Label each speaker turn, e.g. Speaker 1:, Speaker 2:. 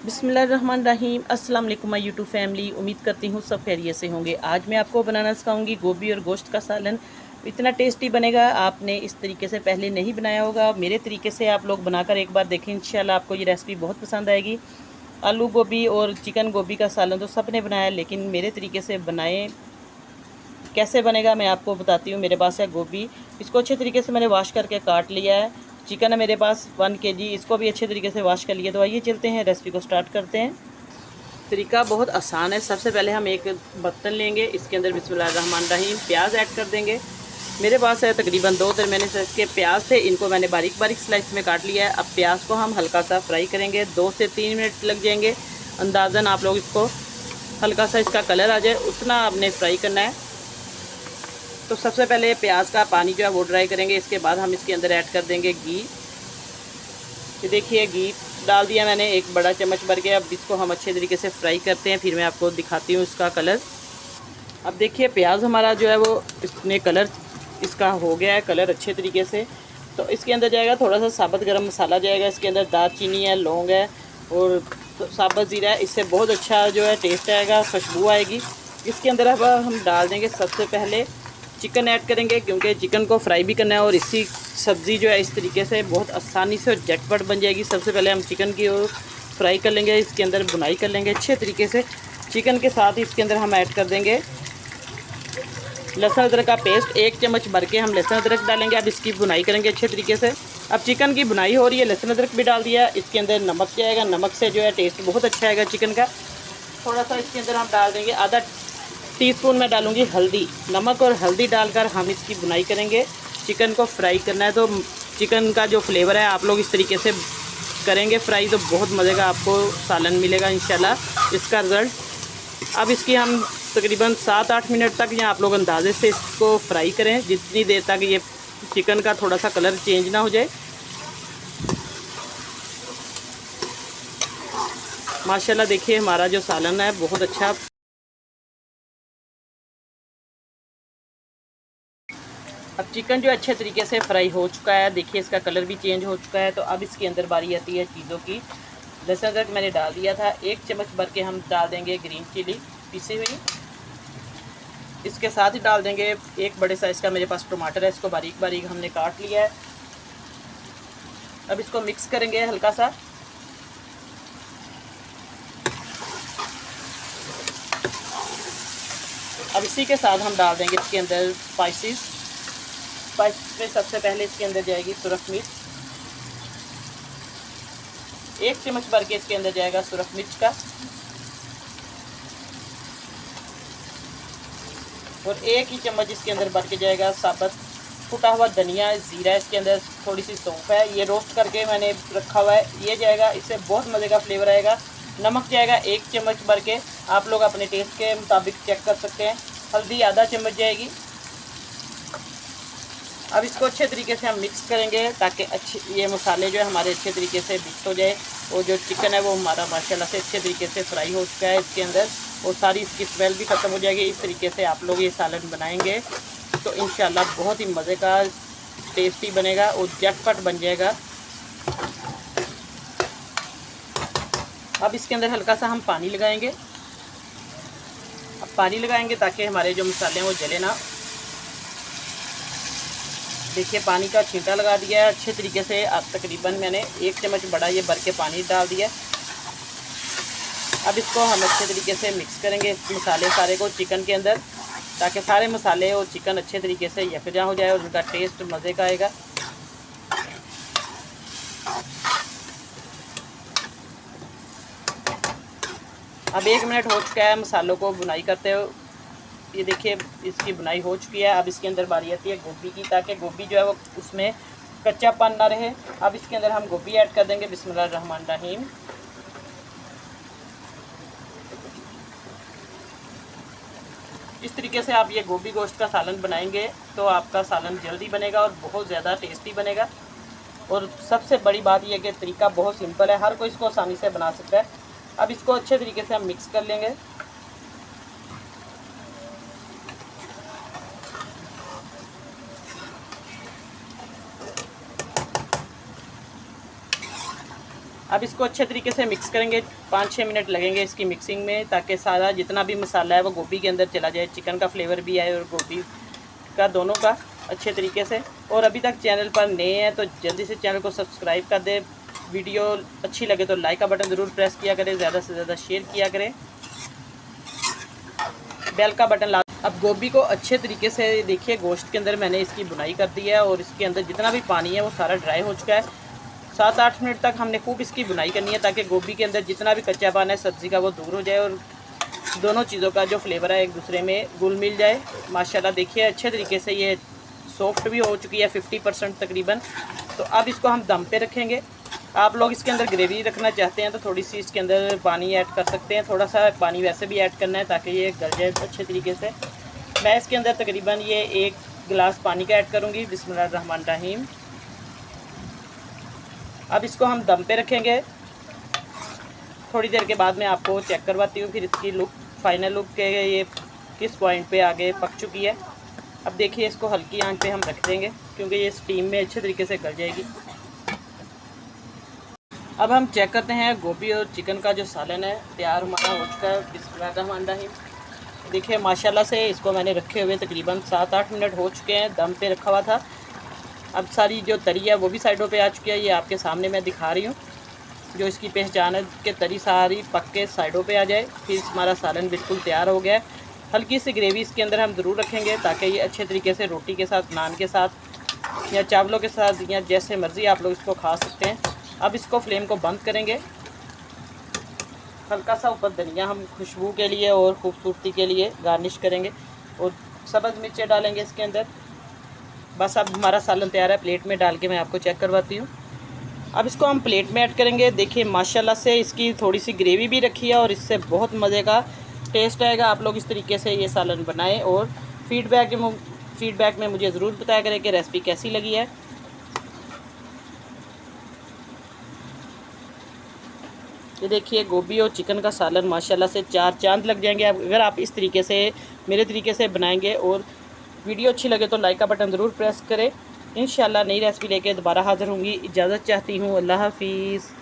Speaker 1: बिस्मिल्लाहिर्रहमानिर्रहीम। अस्सलाम वालेकुम माय यूट्यूब फैमिली। उम्मीद करती हूँ सब खैरियत से होंगे। आज मैं आपको बनाना सिखाऊंगी गोभी और गोश्त का सालन। इतना टेस्टी बनेगा, आपने इस तरीके से पहले नहीं बनाया होगा। मेरे तरीके से आप लोग बनाकर एक बार देखें, इंशाल्लाह आपको ये रेसिपी बहुत पसंद आएगी। आलू गोभी और चिकन गोभी का सालन तो सब ने बनाया, लेकिन मेरे तरीके से बनाएं कैसे बनेगा मैं आपको बताती हूँ। मेरे पास है गोभी, इसको अच्छे तरीके से मैंने वॉश करके काट लिया है। चिकन है मेरे पास 1 केजी, इसको भी अच्छे तरीके से वॉश कर लिया। तो आइए चलते हैं, रेसिपी को स्टार्ट करते हैं। तरीका बहुत आसान है। सबसे पहले हम एक बर्तन लेंगे, इसके अंदर बिस्मिल्लाहिर्रहमानिर्रहीम प्याज ऐड कर देंगे। मेरे पास है तकरीबन 2 दरमियाने के प्याज थे, इनको मैंने बारीक बारीक स्लाइस में काट लिया है। अब प्याज को हम हल्का सा फ्राई करेंगे, 2 से 3 मिनट लग जाएंगे अंदाज़न। आप लोग इसको हल्का सा इसका कलर आ जाए उतना आपने फ्राई करना है। तो सबसे पहले प्याज का पानी जो है वो ड्राई करेंगे। इसके बाद हम इसके अंदर ऐड कर देंगे घी। ये देखिए घी डाल दिया मैंने 1 बड़ा चम्मच भर के। अब इसको हम अच्छे तरीके से फ्राई करते हैं, फिर मैं आपको दिखाती हूँ इसका कलर। अब देखिए प्याज हमारा जो है वो इसने कलर इसका हो गया है, कलर अच्छे तरीके से। तो इसके अंदर जाएगा थोड़ा सा साबुत गरम मसाला जाएगा, इसके अंदर दालचीनी है, लौंग है और साबुत ज़ीरा है। इससे बहुत अच्छा जो है टेस्ट आएगा, खुशबू आएगी। इसके अंदर अब हम डाल देंगे सबसे पहले चिकन ऐड करेंगे, क्योंकि चिकन को फ्राई भी करना है और इसी सब्ज़ी जो है इस तरीके से बहुत आसानी से और झटपट बन जाएगी। सबसे पहले हम चिकन की और फ्राई कर लेंगे, इसके अंदर बुनाई कर लेंगे अच्छे तरीके से। चिकन के साथ इसके अंदर हम ऐड कर देंगे लहसुन अदरक का पेस्ट, 1 चम्मच भर के हम लहसुन अदरक डालेंगे। अब इसकी बुनाई करेंगे अच्छे तरीके से। अब चिकन की बुनाई हो रही है, लहसुन अदरक भी डाल दिया। इसके अंदर नमक जाएगा, नमक से जो है टेस्ट बहुत अच्छा आएगा चिकन का। थोड़ा सा इसके अंदर हम डाल देंगे, आधा टीस्पून में डालूंगी हल्दी। नमक और हल्दी डालकर हम इसकी बुनाई करेंगे। चिकन को फ्राई करना है, तो चिकन का जो फ्लेवर है आप लोग इस तरीके से करेंगे फ्राई, तो बहुत मज़े का आपको सालन मिलेगा इंशाल्लाह इसका रिज़ल्ट। अब इसकी हम तकरीबन 7-8 मिनट तक या आप लोग अंदाजे से इसको फ्राई करें, जितनी देर तक ये चिकन का थोड़ा सा कलर चेंज ना हो जाए। माशाल्लाह देखिए हमारा जो सालन है बहुत अच्छा। अब चिकन जो अच्छे तरीके से फ्राई हो चुका है, देखिए इसका कलर भी चेंज हो चुका है। तो अब इसके अंदर बारी आती है चीज़ों की। लहसुन अदरक मैंने डाल दिया था, 1 चम्मच भर के हम डाल देंगे ग्रीन चिली पिसी हुई। इसके साथ ही डाल देंगे 1 बड़े साइज़ का मेरे पास टमाटर है, इसको बारीक बारीक हमने काट लिया है। अब इसको मिक्स करेंगे हल्का सा। अब इसी के साथ हम डाल देंगे इसके अंदर स्पाइसेस में सबसे पहले इसके अंदर जाएगी सुरख मिर्च, 1 चम्मच भर के इसके अंदर जाएगा सुरख मिर्च का। और 1 ही चम्मच इसके अंदर भर के जाएगा साबुत कुटा हुआ धनिया, ज़ीरा। इसके अंदर थोड़ी सी सौंफ है, ये रोस्ट करके मैंने रखा हुआ है, ये जाएगा, इससे बहुत मज़े का फ्लेवर आएगा। नमक जाएगा 1 चम्मच भर के, आप लोग अपने टेस्ट के मुताबिक चेक कर सकते हैं। हल्दी आधा चम्मच जाएगी। अब इसको अच्छे तरीके से हम मिक्स करेंगे, ताकि ये मसाले जो है हमारे अच्छे तरीके से मिक्स हो जाए। और जो चिकन है वो हमारा माशाल्लाह से अच्छे तरीके से फ्राई हो चुका है इसके अंदर, और सारी इसकी स्मेल भी ख़त्म हो जाएगी। इस तरीके से आप लोग ये सालन बनाएंगे तो इंशाल्लाह बहुत ही मज़े का टेस्टी बनेगा और झटपट बन जाएगा। अब इसके अंदर हल्का सा हम पानी लगाएंगे। अब पानी लगाएंगे ताकि हमारे जो मसाले हैं वो जले ना। देखिए पानी का छींटा लगा दिया है अच्छे तरीके से। अब तकरीबन मैंने 1 चम्मच बड़ा ये भर के पानी डाल दिया। अब इसको हम अच्छे तरीके से मिक्स करेंगे मसाले सारे को चिकन के अंदर, ताकि सारे मसाले और चिकन अच्छे तरीके से यकजा हो जाए और उनका टेस्ट मज़े का आएगा। अब 1 मिनट हो चुका है मसालों को बुनाई करते हुए। ये देखिए इसकी बुनाई हो चुकी है। अब इसके अंदर बारी आती है गोभी की, ताकि गोभी जो है वो उसमें कच्चापन ना रहे। अब इसके अंदर हम गोभी ऐड कर देंगे। बिस्मिल्लाहिर्रहमानिर्रहीम। इस तरीके से आप ये गोभी गोश्त का सालन बनाएंगे तो आपका सालन जल्दी बनेगा और बहुत ज़्यादा टेस्टी बनेगा। और सबसे बड़ी बात यह कि तरीका बहुत सिंपल है, हर कोई इसको आसानी से बना सकता है। अब इसको अच्छे तरीके से हम मिक्स कर लेंगे। अब इसको अच्छे तरीके से मिक्स करेंगे, 5-6 मिनट लगेंगे इसकी मिक्सिंग में, ताकि सारा जितना भी मसाला है वो गोभी के अंदर चला जाए, चिकन का फ्लेवर भी आए और गोभी का, दोनों का अच्छे तरीके से। और अभी तक चैनल पर नए हैं तो जल्दी से चैनल को सब्सक्राइब कर दें। वीडियो अच्छी लगे तो लाइक का बटन ज़रूर प्रेस किया करें, ज़्यादा से ज़्यादा शेयर किया करें, बेल का बटन ला। अब गोभी को अच्छे तरीके से देखिए गोश्त के अंदर मैंने इसकी बुनाई कर दी है और इसके अंदर जितना भी पानी है वो सारा ड्राई हो चुका है। 7-8 मिनट तक हमने खूब इसकी बुनाई करनी है, ताकि गोभी के अंदर जितना भी कच्चा पानी है सब्ज़ी का वो दूर हो जाए और दोनों चीज़ों का जो फ्लेवर है एक दूसरे में घुल मिल जाए। माशाल्लाह देखिए अच्छे तरीके से ये सॉफ्ट भी हो चुकी है 50% तकरीबन। तो अब इसको हम दम पे रखेंगे। आप लोग इसके अंदर ग्रेवी रखना चाहते हैं तो थोड़ी सी इसके अंदर पानी ऐड कर सकते हैं, थोड़ा सा पानी वैसे भी ऐड करना है ताकि ये गल जाए अच्छे तरीके से। मैं इसके अंदर तकरीबन ये 1 गिलास पानी का ऐड करूँगी। बिस्मिल्लाहिर्रहमानिर्रहीम। अब इसको हम दम पे रखेंगे। थोड़ी देर के बाद मैं आपको चेक करवाती हूँ फिर इसकी लुक, फाइनल लुक के ये किस पॉइंट पे आगे पक चुकी है। अब देखिए इसको हल्की आंच पे हम रख देंगे क्योंकि ये स्टीम में अच्छे तरीके से गल जाएगी। अब हम चेक करते हैं गोभी और चिकन का जो सालन है तैयार हमारा हो चुका है। बिस्मिल्लाहिर्रहमानिर्रहीम। देखिए माशाल्लाह से इसको मैंने रखे हुए तकरीबन 7-8 मिनट हो चुके हैं, दम पे रखा हुआ था। अब सारी जो तरी है वो भी साइडों पे आ चुकी है, ये आपके सामने मैं दिखा रही हूँ। जो इसकी पहचान है कि तरी सारी पक के साइडों पे आ जाए, फिर हमारा सालन बिल्कुल तैयार हो गया है। हल्की सी ग्रेवी इसके अंदर हम ज़रूर रखेंगे ताकि ये अच्छे तरीके से रोटी के साथ, नान के साथ या चावलों के साथ या जैसे मर्ज़ी आप लोग इसको खा सकते हैं। अब इसको फ्लेम को बंद करेंगे। हल्का सा ऊपर धनिया हम खुशबू के लिए और ख़ूबसूरती के लिए गार्निश करेंगे और सब्ज़ मिर्चें डालेंगे इसके अंदर। बस अब हमारा सालन तैयार है। प्लेट में डाल के मैं आपको चेक करवाती हूँ। अब इसको हम प्लेट में ऐड करेंगे। देखिए माशाल्लाह से इसकी थोड़ी सी ग्रेवी भी रखी है और इससे बहुत मज़े का टेस्ट आएगा। आप लोग इस तरीके से ये सालन बनाएं और फीडबैक में मुझे ज़रूर बताया करें कि रेसिपी कैसी लगी है। ये देखिए गोभी और चिकन का सालन माशाल्लाह से 4 चांद लग जाएंगे अगर आप इस तरीके से मेरे तरीके से बनाएंगे। और वीडियो अच्छी लगे तो लाइक का बटन ज़रूर प्रेस करें। इंशाल्लाह नई रेसिपी लेके दोबारा हाज़िर होंगी। इजाज़त चाहती हूँ। अल्लाह हाफिज़।